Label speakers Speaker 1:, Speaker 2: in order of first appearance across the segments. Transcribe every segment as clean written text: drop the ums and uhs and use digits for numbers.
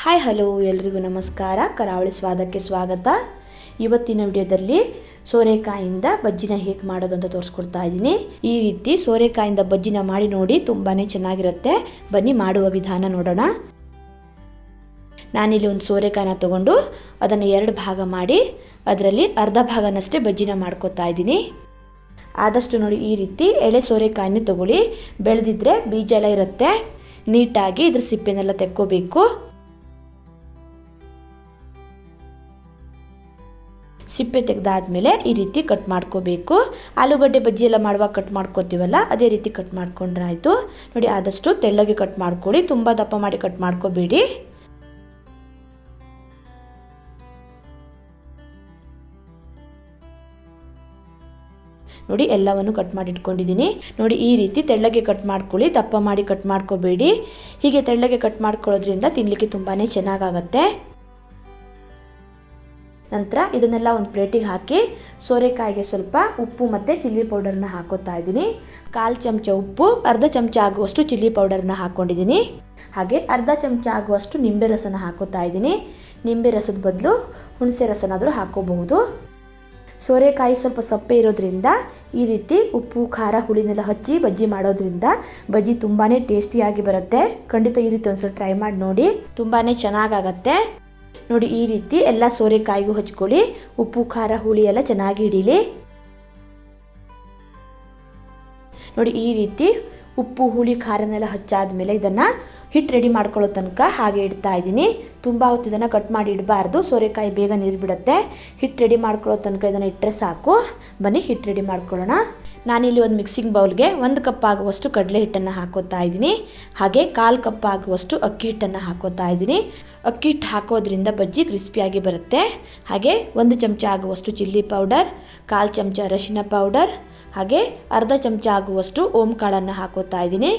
Speaker 1: Hi hello ಎಲ್ರಿಗೂ ನಮಸ್ಕಾರ. ಕರಾವಳಿ ಸ್ವಾದಕ್ಕೆ ಸ್ವಾಗತ. ಇವತ್ತಿನ ವಿಡಿಯೋದಲ್ಲಿ ಸೋರೆಕಾಯಿಂದ ಬಜ್ಜಿನ ಹೇಗೆ ಮಾಡೋದು ಅಂತ ತೋರಿಸ್ಕೊಡ್ತಾ ಇದ್ದೀನಿ. ಈ ರೀತಿ ಸೋರೆಕಾಯಿಂದ ಬಜ್ಜಿನ ಮಾಡಿ ನೋಡಿ, ತುಂಬಾ ಚೆನ್ನಾಗಿರುತ್ತೆ. ಬನ್ನಿ ಮಾಡುವ ವಿಧಾನ ನೋಡೋಣ. ನಾನಿಲ್ಲಿ ಒಂದು ಸೋರೆಕಾಯಿನ ತೊಗೊಂಡು ಅದನ್ನು 2 ಭಾಗ ಮಾಡಿ ಅದರಲ್ಲಿ ಅರ್ಧ ಭಾಗನಷ್ಟೇ ಬಜ್ಜಿನ ಮಾಡ್ಕೊತಾ ಇದ್ದೀನಿ. ಆದಷ್ಟು ನೋಡಿ ಈ ರೀತಿ ಎಳೆ ಸೋರೆಕಾಯಿನ ತಗೊಳ್ಳಿ. ಬೆಳೆದಿದ್ರೆ ಬೀಜ ಎಲ್ಲ ಇರುತ್ತೆ, ನೀಟಾಗಿ ಇದ್ರ ಸಿಪ್ಪೆನೆಲ್ಲ ತೆಕ್ಕೋಬೇಕು. ಸಿಪ್ಪೆ ತೆಗೆದಾದ್ಮೇಲೆ ಈ ರೀತಿ ಕಟ್ ಮಾಡ್ಕೋಬೇಕು. ಆಲೂಗಡ್ಡೆ ಬಜ್ಜಿ ಎಲ್ಲ ಮಾಡುವಾಗ ಕಟ್ ಮಾಡ್ಕೋತೀವಲ್ಲ, ಅದೇ ರೀತಿ ಕಟ್ ಮಾಡ್ಕೊಂಡ್ರೆ ಆಯಿತು. ನೋಡಿ ಆದಷ್ಟು ತೆಳ್ಳಗೆ ಕಟ್ ಮಾಡ್ಕೊಳ್ಳಿ, ತುಂಬ ದಪ್ಪ ಮಾಡಿ ಕಟ್ ಮಾಡ್ಕೋಬೇಡಿ. ನೋಡಿ ಎಲ್ಲವನ್ನು ಕಟ್ ಮಾಡಿ ಇಟ್ಕೊಂಡಿದ್ದೀನಿ. ನೋಡಿ ಈ ರೀತಿ ತೆಳ್ಳಗೆ ಕಟ್ ಮಾಡ್ಕೊಳ್ಳಿ, ದಪ್ಪ ಮಾಡಿ ಕಟ್ ಮಾಡ್ಕೋಬೇಡಿ. ಹೀಗೆ ತೆಳ್ಳಗೆ ಕಟ್ ಮಾಡ್ಕೊಳ್ಳೋದ್ರಿಂದ ತಿನ್ನಲಿಕ್ಕೆ ತುಂಬಾ ಚೆನ್ನಾಗಾಗತ್ತೆ. ನಂತರ ಇದನ್ನೆಲ್ಲ ಒಂದು ಪ್ಲೇಟಿಗೆ ಹಾಕಿ ಸೋರೆಕಾಯಿಗೆ ಸ್ವಲ್ಪ ಉಪ್ಪು ಮತ್ತು ಚಿಲ್ಲಿ ಪೌಡರ್ನ ಹಾಕೋತಾ ಇದ್ದೀನಿ. 1/4 ಚಮಚ ಉಪ್ಪು, ಅರ್ಧ ಚಮಚ ಆಗುವಷ್ಟು ಚಿಲ್ಲಿ ಪೌಡರ್ನ ಹಾಕ್ಕೊಂಡಿದ್ದೀನಿ. ಹಾಗೆ ಅರ್ಧ ಚಮಚ ಆಗುವಷ್ಟು ನಿಂಬೆ ರಸನ ಹಾಕೋತಾ ಇದ್ದೀನಿ. ನಿಂಬೆ ರಸದ ಬದಲು ಹುಣಸೆ ರಸನಾದರೂ ಹಾಕೋಬಹುದು. ಸೋರೆಕಾಯಿ ಸ್ವಲ್ಪ ಸಪ್ಪೆ ಇರೋದ್ರಿಂದ ಈ ರೀತಿ ಉಪ್ಪು ಖಾರ ಹುಳಿನೆಲ್ಲ ಹಚ್ಚಿ ಬಜ್ಜಿ ಮಾಡೋದ್ರಿಂದ ಬಜ್ಜಿ ತುಂಬಾ ಟೇಸ್ಟಿಯಾಗಿ ಬರುತ್ತೆ. ಖಂಡಿತ ಈ ರೀತಿ ಒಂದ್ಸಲ ಟ್ರೈ ಮಾಡಿ ನೋಡಿ, ತುಂಬಾ ಚೆನ್ನಾಗಾಗತ್ತೆ. ನೋಡಿ ಈ ರೀತಿ ಎಲ್ಲ ಸೋರೆಕಾಯಿಗೂ ಹಚ್ಕೊಳ್ಳಿ. ಉಪ್ಪು ಖಾರ ಹುಳಿ ಎಲ್ಲ ಚೆನ್ನಾಗಿ ಹಿಡೀಲಿ. ನೋಡಿ ಈ ರೀತಿ ಉಪ್ಪು ಹುಳಿ ಖಾರನೆಲ್ಲ ಹಚ್ಚಾದ್ಮೇಲೆ ಇದನ್ನು ಹಿಟ್ಟು ರೆಡಿ ಮಾಡ್ಕೊಳ್ಳೋ ತನಕ ಹಾಗೆ ಇಡ್ತಾ ಇದ್ದೀನಿ. ತುಂಬ ಹೊತ್ತು ಇದನ್ನು ಕಟ್ ಮಾಡಿ ಇಡಬಾರ್ದು, ಸೋರೆಕಾಯಿ ಬೇಗ ನೀರು ಬಿಡುತ್ತೆ. ಹಿಟ್ಟು ರೆಡಿ ಮಾಡ್ಕೊಳ್ಳೋ ತನಕ ಇದನ್ನು ಇಟ್ಟರೆ ಸಾಕು. ಬನ್ನಿ ಹಿಟ್ಟು ರೆಡಿ ಮಾಡ್ಕೊಳ್ಳೋಣ. ನಾನಿಲ್ಲಿ ಒಂದು ಮಿಕ್ಸಿಂಗ್ ಬೌಲ್ಗೆ 1 ಕಪ್ ಆಗುವಷ್ಟು ಕಡಲೆ ಹಿಟ್ಟನ್ನು ಹಾಕೋತಾ ಇದ್ದೀನಿ. ಹಾಗೆ 1/4 ಕಪ್ ಆಗುವಷ್ಟು ಅಕ್ಕಿ ಹಿಟ್ಟನ್ನು ಹಾಕೋತಾ ಇದ್ದೀನಿ. ಅಕ್ಕಿ ಹಿಟ್ಟು ಹಾಕೋದ್ರಿಂದ ಬಜ್ಜಿ ಕ್ರಿಸ್ಪಿಯಾಗಿ ಬರುತ್ತೆ. ಹಾಗೆ 1 ಚಮಚ ಆಗುವಷ್ಟು ಚಿಲ್ಲಿ ಪೌಡರ್, 1/4 ಚಮಚ ಅರಿಶಿನ ಪೌಡರ್, ಹಾಗೆ ಅರ್ಧ ಚಮಚ ಆಗುವಷ್ಟು ಓಂಕಾಳನ್ನು ಹಾಕೋತಾ ಇದ್ದೀನಿ.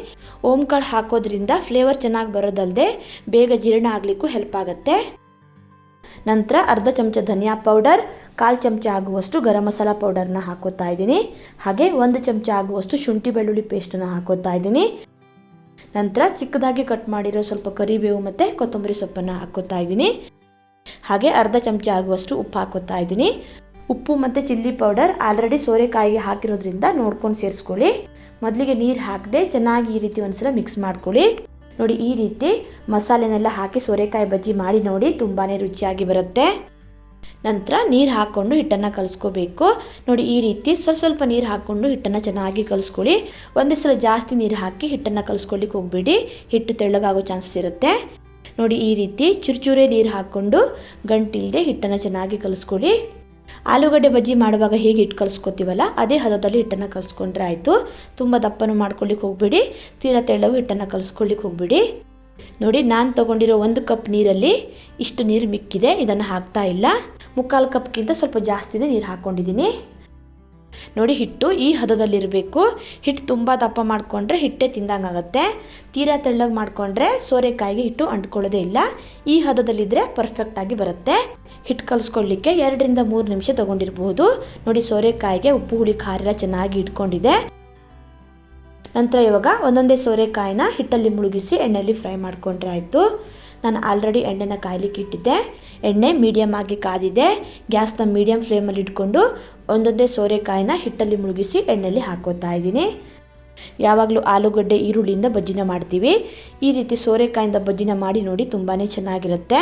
Speaker 1: ಓಂಕಾಳು ಹಾಕೋದ್ರಿಂದ ಫ್ಲೇವರ್ ಚೆನ್ನಾಗಿ ಬರೋದಲ್ಲದೆ ಬೇಗ ಜೀರ್ಣ ಆಗಲಿಕ್ಕೂ ಹೆಲ್ಪ್ ಆಗುತ್ತೆ. ನಂತರ ಅರ್ಧ ಚಮಚ ಧನಿಯಾ ಪೌಡರ್, 1/4 ಚಮಚ ಆಗುವಷ್ಟು ಗರಂ ಮಸಾಲ ಪೌಡರ್ನ ಹಾಕೋತಾ ಇದ್ದೀನಿ. ಹಾಗೆ 1 ಚಮಚ ಆಗುವಷ್ಟು ಶುಂಠಿ ಬೆಳ್ಳುಳ್ಳಿ ಪೇಸ್ಟನ್ನು ಹಾಕೋತಾ ಇದ್ದೀನಿ. ನಂತರ ಚಿಕ್ಕದಾಗಿ ಕಟ್ ಮಾಡಿರೋ ಸ್ವಲ್ಪ ಕರಿಬೇವು ಮತ್ತು ಕೊತ್ತಂಬರಿ ಸೊಪ್ಪನ್ನು ಹಾಕೋತಾ ಇದ್ದೀನಿ. ಹಾಗೆ ಅರ್ಧ ಚಮಚ ಆಗುವಷ್ಟು ಉಪ್ಪು ಹಾಕೋತಾ ಇದ್ದೀನಿ. ಉಪ್ಪು ಮತ್ತು ಚಿಲ್ಲಿ ಪೌಡರ್ ಆಲ್ರೆಡಿ ಸೋರೆಕಾಯಿಗೆ ಹಾಕಿರೋದ್ರಿಂದ ನೋಡ್ಕೊಂಡು ಸೇರಿಸ್ಕೊಳ್ಳಿ. ಮೊದಲಿಗೆ ನೀರು ಹಾಕದೆ ಚೆನ್ನಾಗಿ ಈ ರೀತಿ ಒಂದ್ಸಲ ಮಿಕ್ಸ್ ಮಾಡ್ಕೊಳ್ಳಿ. ನೋಡಿ ಈ ರೀತಿ ಮಸಾಲೆನೆಲ್ಲ ಹಾಕಿ ಸೋರೆಕಾಯಿ ಬಜ್ಜಿ ಮಾಡಿ ನೋಡಿ, ತುಂಬಾ ರುಚಿಯಾಗಿ ಬರುತ್ತೆ. ನಂತರ ನೀರು ಹಾಕ್ಕೊಂಡು ಹಿಟ್ಟನ್ನು ಕಲಿಸ್ಕೋಬೇಕು. ನೋಡಿ ಈ ರೀತಿ ಸ್ವಲ್ಪ ನೀರು ಹಾಕ್ಕೊಂಡು ಹಿಟ್ಟನ್ನು ಚೆನ್ನಾಗಿ ಕಲಿಸ್ಕೊಳ್ಳಿ. ಒಂದೇ ಸಲ ಜಾಸ್ತಿ ನೀರು ಹಾಕಿ ಹಿಟ್ಟನ್ನು ಕಲಿಸ್ಕೊಳ್ಳಿಕ್ಕೆ ಹೋಗಬೇಡಿ, ಹಿಟ್ಟು ತೆಳ್ಳಗಾಗೋ ಚಾನ್ಸಸ್ ಇರುತ್ತೆ. ನೋಡಿ ಈ ರೀತಿ ಚೂರೇ ನೀರು ಹಾಕ್ಕೊಂಡು ಗಂಟಿಲ್ಲದೆ ಹಿಟ್ಟನ್ನು ಚೆನ್ನಾಗಿ ಕಲಿಸ್ಕೊಳ್ಳಿ. ಆಲೂಗಡ್ಡೆ ಬಜ್ಜಿ ಮಾಡುವಾಗ ಹೇಗೆ ಹಿಟ್ಟು ಕಲಿಸ್ಕೊತೀವಲ್ಲ, ಅದೇ ಹದದಲ್ಲಿ ಹಿಟ್ಟನ್ನು ಕಲಿಸ್ಕೊಂಡ್ರೆ ಆಯಿತು. ತುಂಬ ದಪ್ಪನೂ ಮಾಡ್ಕೊಳ್ಳಿಕ್ಕೆ ಹೋಗಬೇಡಿ, ತೀರಾ ತೆಳ್ಳಗೂ ಹಿಟ್ಟನ್ನು ಕಲಿಸ್ಕೊಳ್ಳಿಕ್ಕೆ ಹೋಗಬೇಡಿ. ನೋಡಿ ನಾನು ತೊಗೊಂಡಿರೋ 1 ಕಪ್ ನೀರಲ್ಲಿ ಇಷ್ಟು ನೀರು ಮಿಕ್ಕಿದೆ, ಇದನ್ನು ಹಾಕ್ತಾ ಇಲ್ಲ. 3/4 ಕಪ್ಗಿಂತ ಸ್ವಲ್ಪ ಜಾಸ್ತಿನೇ ನೀರು ಹಾಕ್ಕೊಂಡಿದ್ದೀನಿ. ನೋಡಿ ಹಿಟ್ಟು ಈ ಹದದಲ್ಲಿರಬೇಕು. ಹಿಟ್ಟು ತುಂಬ ದಪ್ಪ ಮಾಡಿಕೊಂಡ್ರೆ ಹಿಟ್ಟೆ ತಿಂದಂಗಾಗತ್ತೆ. ತೀರಾ ತೆಳ್ಳಗೆ ಮಾಡಿಕೊಂಡ್ರೆ ಸೋರೆಕಾಯಿಗೆ ಹಿಟ್ಟು ಅಂಟ್ಕೊಳ್ಳೋದೇ ಇಲ್ಲ. ಈ ಹದದಲ್ಲಿದ್ದರೆ ಪರ್ಫೆಕ್ಟಾಗಿ ಬರುತ್ತೆ. ಹಿಟ್ಟು ಕಲಿಸ್ಕೊಳ್ಳಿಕ್ಕೆ 2 3 ನಿಮಿಷ ತೊಗೊಂಡಿರ್ಬೋದು. ನೋಡಿ ಸೋರೆಕಾಯಿಗೆ ಉಪ್ಪು ಹುಳಿ ಖಾರ ಎಲ್ಲ ಚೆನ್ನಾಗಿ ಇಟ್ಕೊಂಡಿದೆ. ನಂತರ ಇವಾಗ ಒಂದೊಂದೇ ಸೋರೆಕಾಯಿನ ಹಿಟ್ಟಲ್ಲಿ ಮುಳುಗಿಸಿ ಎಣ್ಣೆಯಲ್ಲಿ ಫ್ರೈ ಮಾಡಿಕೊಂಡ್ರೆ ಆಯಿತು. ನಾನು ಆಲ್ರೆಡಿ ಎಣ್ಣೆನ ಕಾಯ್ಲಿಕ್ಕೆ ಇಟ್ಟಿದ್ದೆ. ಎಣ್ಣೆ ಮೀಡಿಯಮ್ ಆಗಿ ಕಾದಿದೆ. ಗ್ಯಾಸ್ನ ಮೀಡಿಯಮ್ ಫ್ಲೇಮಲ್ಲಿ ಇಟ್ಕೊಂಡು ಒಂದೊಂದೇ ಸೋರೆಕಾಯಿನ ಹಿಟ್ಟಲ್ಲಿ ಮುಳುಗಿಸಿ ಎಣ್ಣೆಯಲ್ಲಿ ಹಾಕೋತಾ ಇದ್ದೀನಿ. ಯಾವಾಗಲೂ ಆಲೂಗಡ್ಡೆ ಈರುಳ್ಳಿಯಿಂದ ಬಜ್ಜಿನ ಮಾಡ್ತೀವಿ, ಈ ರೀತಿ ಸೋರೆಕಾಯಿಂದ ಬಜ್ಜಿನ ಮಾಡಿ ನೋಡಿ, ತುಂಬಾ ಚೆನ್ನಾಗಿರುತ್ತೆ.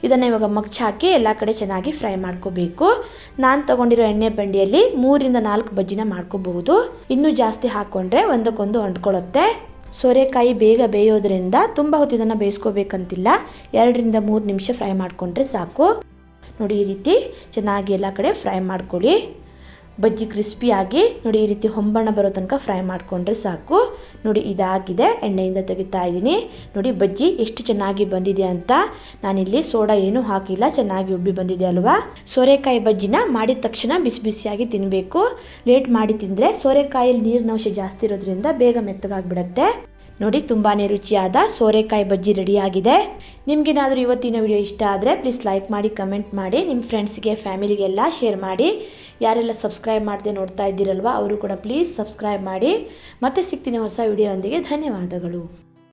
Speaker 1: ಇದನ್ನು ಇವಾಗ ಮಗ್ಚ್ ಹಾಕಿ ಎಲ್ಲ ಕಡೆ ಚೆನ್ನಾಗಿ ಫ್ರೈ ಮಾಡ್ಕೋಬೇಕು. ನಾನು ತೊಗೊಂಡಿರೋ ಎಣ್ಣೆ ಬಂಡಿಯಲ್ಲಿ 3 4 ಬಜ್ಜಿನ ಮಾಡ್ಕೋಬಹುದು. ಇನ್ನೂ ಜಾಸ್ತಿ ಹಾಕ್ಕೊಂಡ್ರೆ ಒಂದಕ್ಕೊಂದು ಅಂಟ್ಕೊಳ್ಳುತ್ತೆ. ಸೋರೆಕಾಯಿ ಬೇಗ ಬೇಯೋದ್ರಿಂದ ತುಂಬ ಹೊತ್ತು ಇದನ್ನು ಬೇಯಿಸ್ಕೋಬೇಕಂತಿಲ್ಲ, 2 3 ನಿಮಿಷ ಫ್ರೈ ಮಾಡಿಕೊಂಡ್ರೆ ಸಾಕು. ನೋಡಿ ಈ ರೀತಿ ಚೆನ್ನಾಗಿ ಎಲ್ಲ ಕಡೆ ಫ್ರೈ ಮಾಡ್ಕೊಳ್ಳಿ. ಬಜ್ಜಿ ಕ್ರಿಸ್ಪಿಯಾಗಿ ನೋಡಿ ಈ ರೀತಿ ಹೊಂಬಣ್ಣ ಬರೋ ತನಕ ಫ್ರೈ ಮಾಡಿಕೊಂಡ್ರೆ ಸಾಕು. ನೋಡಿ ಇದಾಗಿದೆ, ಎಣ್ಣೆಯಿಂದ ತೆಗಿತಾ ಇದ್ದೀನಿ. ನೋಡಿ ಬಜ್ಜಿ ಎಷ್ಟು ಚೆನ್ನಾಗಿ ಬಂದಿದೆ ಅಂತ. ನಾನಿಲ್ಲಿ ಸೋಡಾ ಏನೂ ಹಾಕಿಲ್ಲ, ಚೆನ್ನಾಗಿ ಉಬ್ಬಿ ಬಂದಿದೆ ಅಲ್ವಾ. ಸೋರೆಕಾಯಿ ಬಜ್ಜಿನ ಮಾಡಿದ ತಕ್ಷಣ ಬಿಸಿ ಬಿಸಿಯಾಗಿ ತಿನ್ನಬೇಕು. ಲೇಟ್ ಮಾಡಿ ತಿಂದರೆ ಸೋರೆಕಾಯಲ್ಲಿ ನೀರಿನ ಅಂಶ ಜಾಸ್ತಿ ಇರೋದ್ರಿಂದ ಬೇಗ ಮೆತ್ತಗಾಗಿಬಿಡುತ್ತೆ. ನೋಡಿ ತುಂಬಾ ರುಚಿಯಾದ ಸೋರೆಕಾಯಿ ಬಜ್ಜಿ ರೆಡಿಯಾಗಿದೆ. ನಿಮಗೇನಾದರೂ ಇವತ್ತಿನ ವಿಡಿಯೋ ಇಷ್ಟ ಆದರೆ ಪ್ಲೀಸ್ ಲೈಕ್ ಮಾಡಿ, ಕಮೆಂಟ್ ಮಾಡಿ, ನಿಮ್ಮ ಫ್ರೆಂಡ್ಸ್ಗೆ ಫ್ಯಾಮಿಲಿಗೆಲ್ಲ ಶೇರ್ ಮಾಡಿ. ಯಾರೆಲ್ಲ ಸಬ್ಸ್ಕ್ರೈಬ್ ಮಾಡದೆ ನೋಡ್ತಾ ಇದ್ದೀರಲ್ವ ಅವರು ಕೂಡ ಪ್ಲೀಸ್ ಸಬ್ಸ್ಕ್ರೈಬ್ ಮಾಡಿ. ಮತ್ತೆ ಸಿಗ್ತೀನಿ ಹೊಸ ವಿಡಿಯೋ ಒಂದಿಗೆ. ಧನ್ಯವಾದಗಳು.